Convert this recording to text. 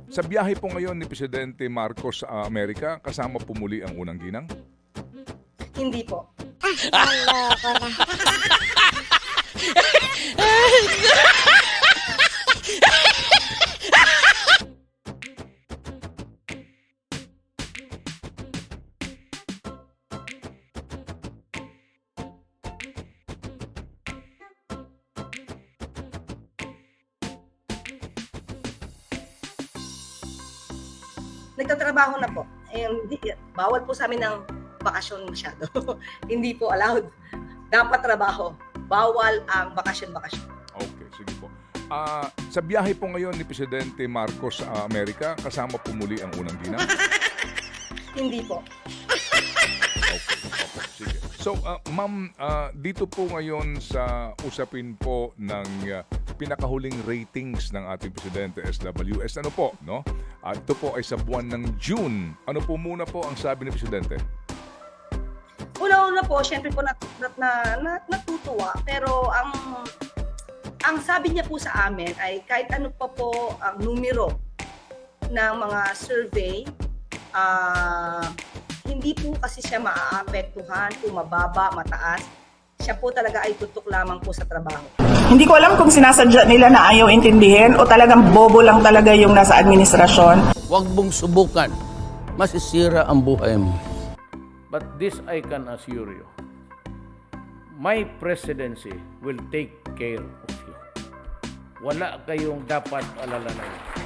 Sa biyahe po ngayon ni Presidente Marcos sa Amerika, kasama po muli ang unang ginang? Hindi po. Naloko na. Nagtatrabaho na po. Bawal po sa amin ng bakasyon masyado. Hindi po allowed. Dapat trabaho. Bawal ang bakasyon-bakasyon. Okay, sige po. Sa biyahe po ngayon ni Presidente Marcos sa Amerika, kasama po muli ang unang ginang? Hindi po. Okay, sige. So, ma'am, dito po ngayon sa usapin po ng pinakahuling ratings ng ating Presidente SWS, ano po, no? Ito po ay sa buwan ng June. Ano po muna po ang sabi ni Presidente? Una-una po, syempre po natutuwa. Pero ang sabi niya po sa amin ay kahit ano pa po ang numero ng mga survey, hindi po kasi siya maaapektuhan kung mababa, mataas. Siya po talaga ay tutok lamang po sa trabaho. Hindi ko alam kung sinasadya nila na ayaw intindihin o talagang bobo lang talaga yung nasa administrasyon. Huwag mong subukan. Masisira ang buhay mo. But this I can assure you. My presidency will take care of you. Wala kayong dapat alalahanin.